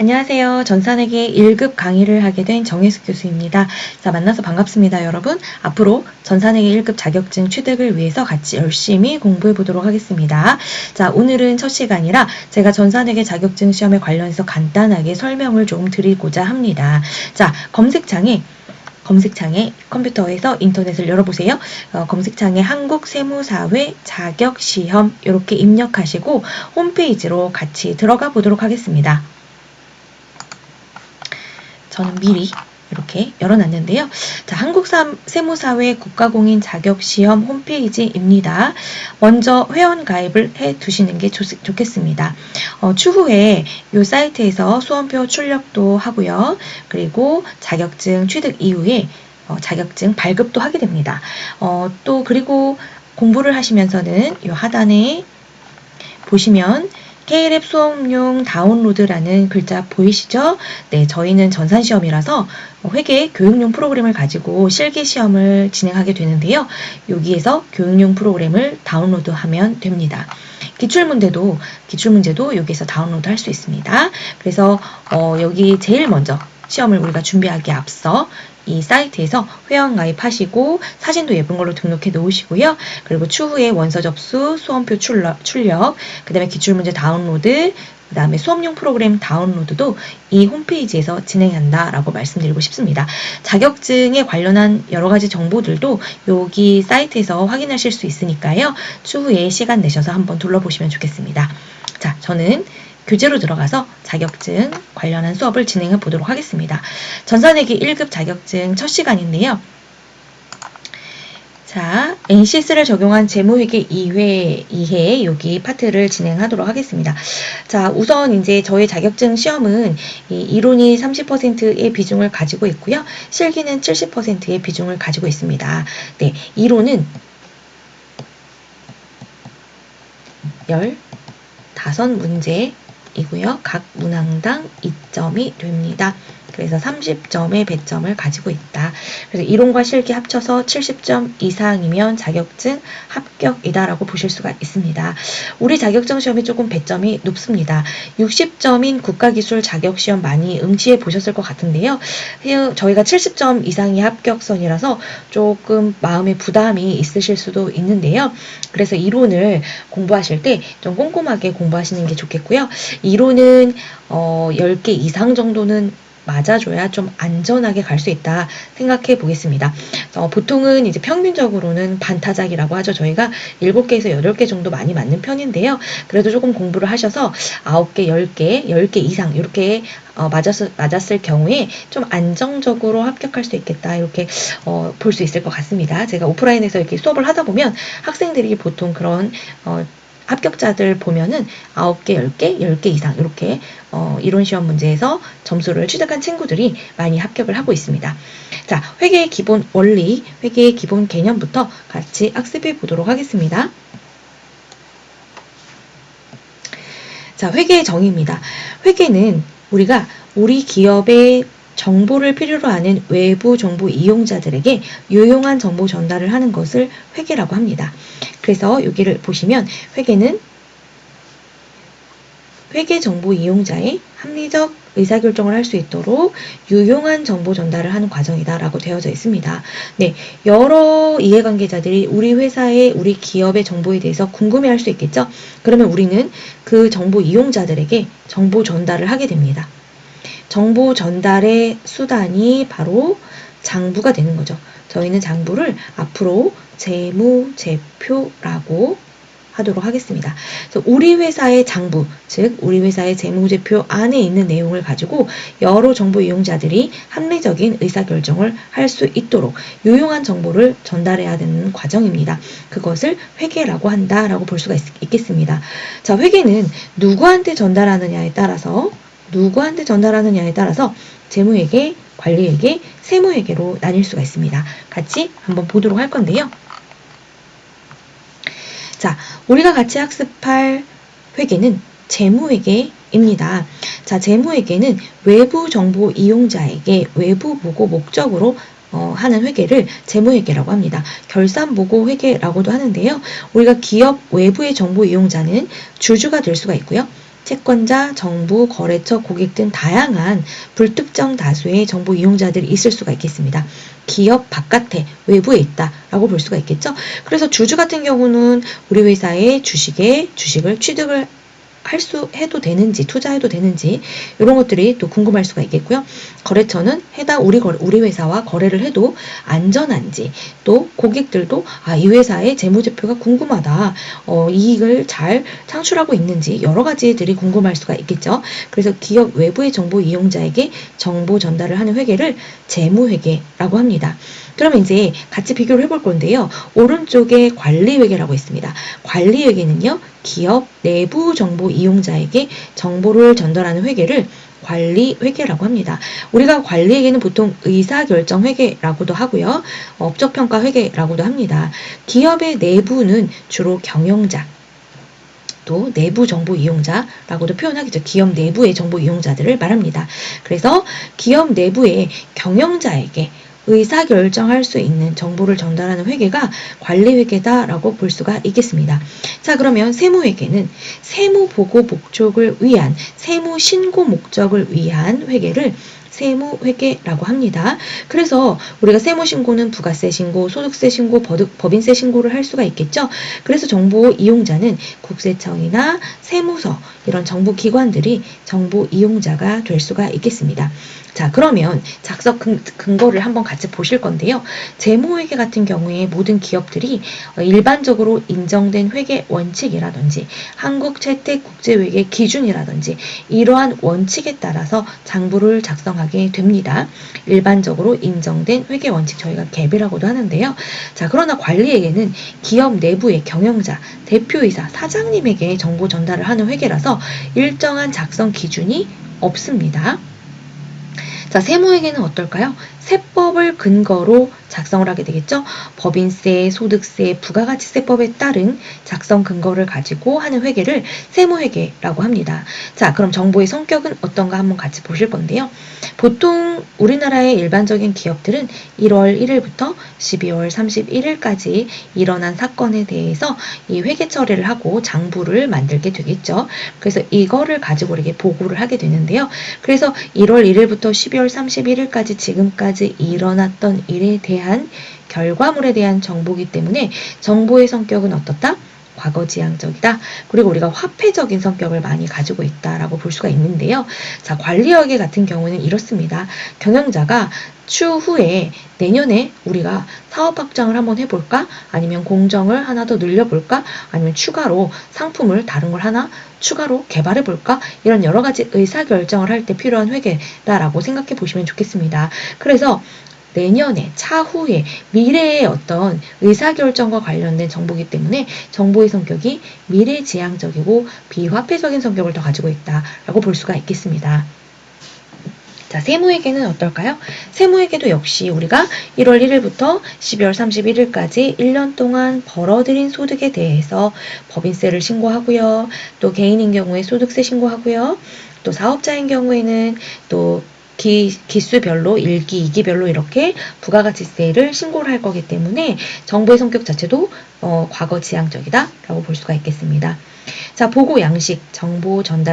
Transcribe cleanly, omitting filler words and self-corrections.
안녕하세요. 전산회계 1급 강의를 하게 된 정혜숙 교수입니다. 자, 만나서 반갑습니다, 여러분. 앞으로 전산회계 1급 자격증 취득을 위해서 같이 열심히 공부해 보도록 하겠습니다. 자, 오늘은 첫 시간이라 제가 전산회계 자격증 시험에 관련해서 간단하게 설명을 좀 드리고자 합니다. 자, 검색창에 컴퓨터에서 인터넷을 열어보세요. 검색창에 한국세무사회 자격시험 이렇게 입력하시고 홈페이지로 같이 들어가 보도록 하겠습니다. 저는 미리 이렇게 열어놨는데요. 자, 한국세무사회 국가공인 자격시험 홈페이지입니다. 먼저 회원 가입을 해 두시는 게 좋겠습니다. 추후에 이 사이트에서 수험표 출력도 하고요. 그리고 자격증 취득 이후에 자격증 발급도 하게 됩니다. 또 그리고 공부를 하시면서는 이 하단에 보시면 KL앱 수업용 다운로드라는 글자 보이시죠? 네, 저희는 전산시험이라서 회계 교육용 프로그램을 가지고 실기시험을 진행하게 되는데요. 여기에서 교육용 프로그램을 다운로드하면 됩니다. 기출문제도 여기서 다운로드 할 수 있습니다. 그래서 여기 제일 먼저 시험을 우리가 준비하기에 앞서 이 사이트에서 회원 가입하시고 사진도 예쁜 걸로 등록해 놓으시고요. 그리고 추후에 원서 접수, 수험표 출력, 그 다음에 기출문제 다운로드, 그 다음에 수업용 프로그램 다운로드도 이 홈페이지에서 진행한다라고 말씀드리고 싶습니다. 자격증에 관련한 여러 가지 정보들도 여기 사이트에서 확인하실 수 있으니까요. 추후에 시간 내셔서 한번 둘러보시면 좋겠습니다. 자, 저는 교재로 들어가서 자격증 관련한 수업을 진행해 보도록 하겠습니다. 전산회계 1급 자격증 첫 시간인데요. 자, NCS를 적용한 재무회계 2회 여기 파트를 진행하도록 하겠습니다. 자, 우선 이제 저희 자격증 시험은 이론이 30%의 비중을 가지고 있고요. 실기는 70%의 비중을 가지고 있습니다. 네, 이론은 15문제 이고요. 각 문항당 2점이 됩니다. 그래서 30점의 배점을 가지고 있다. 그래서 이론과 실기 합쳐서 70점 이상이면 자격증 합격이다라고 보실 수가 있습니다. 우리 자격증 시험이 조금 배점이 높습니다. 60점인 국가기술 자격시험 많이 응시해 보셨을 것 같은데요. 저희가 70점 이상이 합격선이라서 조금 마음의 부담이 있으실 수도 있는데요. 그래서 이론을 공부하실 때 좀 꼼꼼하게 공부하시는 게 좋겠고요. 이론은 10개 이상 정도는 맞아줘야 좀 안전하게 갈 수 있다 생각해 보겠습니다. 보통은 이제 평균적으로는 반타작이라고 하죠. 저희가 7개에서 8개 정도 많이 맞는 편인데요. 그래도 조금 공부를 하셔서 9개, 10개 이상 이렇게 맞았을 경우에 좀 안정적으로 합격할 수 있겠다 이렇게 볼 수 있을 것 같습니다. 제가 오프라인에서 이렇게 수업을 하다 보면 학생들이 보통 그런 합격자들 보면은 9개, 10개 이상 이렇게 이론 시험 문제에서 점수를 취득한 친구들이 많이 합격을 하고 있습니다. 자, 회계의 기본 원리, 회계의 기본 개념부터 같이 학습해 보도록 하겠습니다. 자, 회계의 정의입니다. 회계는 우리가 우리 기업의 정보를 필요로 하는 외부 정보 이용자들에게 유용한 정보 전달을 하는 것을 회계라고 합니다. 그래서 여기를 보시면 회계는 회계 정보 이용자의 합리적 의사결정을 할 수 있도록 유용한 정보 전달을 하는 과정이다 라고 되어져 있습니다. 네, 여러 이해관계자들이 우리 회사의 우리 기업의 정보에 대해서 궁금해할 수 있겠죠? 그러면 우리는 그 정보 이용자들에게 정보 전달을 하게 됩니다. 정보 전달의 수단이 바로 장부가 되는 거죠. 저희는 장부를 앞으로 재무제표라고 하도록 하겠습니다. 그래서 우리 회사의 장부, 즉 우리 회사의 재무제표 안에 있는 내용을 가지고 여러 정보 이용자들이 합리적인 의사결정을 할 수 있도록 유용한 정보를 전달해야 되는 과정입니다. 그것을 회계라고 한다라고 볼 수가 있겠습니다. 자, 회계는 누구한테 전달하느냐에 따라서 재무회계, 관리회계, 세무회계로 나뉠 수가 있습니다. 같이 한번 보도록 할 건데요. 자, 우리가 같이 학습할 회계는 재무회계입니다. 자, 재무회계는 외부 정보 이용자에게 외부 보고 목적으로 하는 회계를 재무회계라고 합니다. 결산보고회계라고도 하는데요. 우리가 기업 외부의 정보 이용자는 주주가 될 수가 있고요. 채권자, 정부, 거래처, 고객 등 다양한 불특정 다수의 정보 이용자들이 있을 수가 있겠습니다. 기업 바깥에, 외부에 있다라고 볼 수가 있겠죠. 그래서 주주 같은 경우는 우리 회사의 주식을 취득을 해도 되는지, 투자해도 되는지, 이런 것들이 또 궁금할 수가 있겠고요. 거래처는 우리 회사와 거래를 해도 안전한지, 또 고객들도 이 회사의 재무제표가 궁금하다, 이익을 잘 창출하고 있는지, 여러 가지들이 궁금할 수가 있겠죠. 그래서 기업 외부의 정보 이용자에게 정보 전달을 하는 회계를 재무회계라고 합니다. 그러면 이제 같이 비교를 해볼 건데요. 오른쪽에 관리회계라고 있습니다. 관리회계는요, 기업 내부 정보 이용자에게 정보를 전달하는 회계를 관리회계라고 합니다. 우리가 관리회계는 보통 의사결정회계라고도 하고요. 업적평가회계라고도 합니다. 기업의 내부는 주로 경영자, 또 내부 정보 이용자라고도 표현하겠죠. 기업 내부의 정보 이용자들을 말합니다. 그래서 기업 내부의 경영자에게 의사결정할 수 있는 정보를 전달하는 회계가 관리회계다라고 볼 수가 있겠습니다. 자, 그러면 세무회계는 세무보고 목적을 위한, 세무신고 목적을 위한 회계를 세무회계라고 합니다. 그래서 우리가 세무신고는 부가세 신고, 소득세 신고, 법인세 신고를 할 수가 있겠죠. 그래서 정보 이용자는 국세청이나 세무서, 이런 정부기관들이 정보 이용자가 될 수가 있겠습니다. 자, 그러면 작성 근거를 한번 같이 보실 건데요. 재무회계 같은 경우에 모든 기업들이 일반적으로 인정된 회계 원칙이라든지 한국채택국제회계 기준이라든지 이러한 원칙에 따라서 장부를 작성하게 됩니다. 일반적으로 인정된 회계 원칙, 저희가 갭이라고도 하는데요. 자, 그러나 관리회계는 기업 내부의 경영자, 대표이사, 사장님에게 정보 전달을 하는 회계라서 일정한 작성 기준이 없습니다. 자, 세무회계는 어떨까요? 세법을 근거로 작성을 하게 되겠죠. 법인세, 소득세, 부가가치세법에 따른 작성 근거를 가지고 하는 회계를 세무회계라고 합니다. 자, 그럼 정보의 성격은 어떤가 한번 같이 보실 건데요. 보통 우리나라의 일반적인 기업들은 1월 1일부터 12월 31일까지 일어난 사건에 대해서 이 회계 처리를 하고 장부를 만들게 되겠죠. 그래서 이거를 가지고 이렇게 보고를 하게 되는데요. 그래서 1월 1일부터 12월 31일까지 지금까지 일어났던 일에 대한 결과물에 대한 정보이기 때문에 정보의 성격은 어떻다? 과거지향적이다. 그리고 우리가 화폐적인 성격을 많이 가지고 있다라고 볼 수가 있는데요. 자, 관리회계 같은 경우는 이렇습니다. 경영자가 추후에 내년에 우리가 사업 확장을 한번 해볼까? 아니면 공정을 하나 더 늘려볼까? 아니면 추가로 상품을 다른 걸 하나 추가로 개발해볼까? 이런 여러 가지 의사결정을 할 때 필요한 회계다라고 생각해 보시면 좋겠습니다. 그래서 내년에, 차후에, 미래의 어떤 의사결정과 관련된 정보이기 때문에 정보의 성격이 미래지향적이고 비화폐적인 성격을 더 가지고 있다라고 볼 수가 있겠습니다. 자, 세무회계는 어떨까요? 세무회계도 역시 우리가 1월 1일부터 12월 31일까지 1년 동안 벌어들인 소득에 대해서 법인세를 신고하고요. 또 개인인 경우에 소득세 신고하고요. 또 사업자인 경우에는 또 기수별로 1기, 2기별로 이렇게 부가가치세를 신고를 할 거기 때문에 정보의 성격 자체도 과거지향적이다라고 볼 수가 있겠습니다. 자, 보고 양식, 정보 전달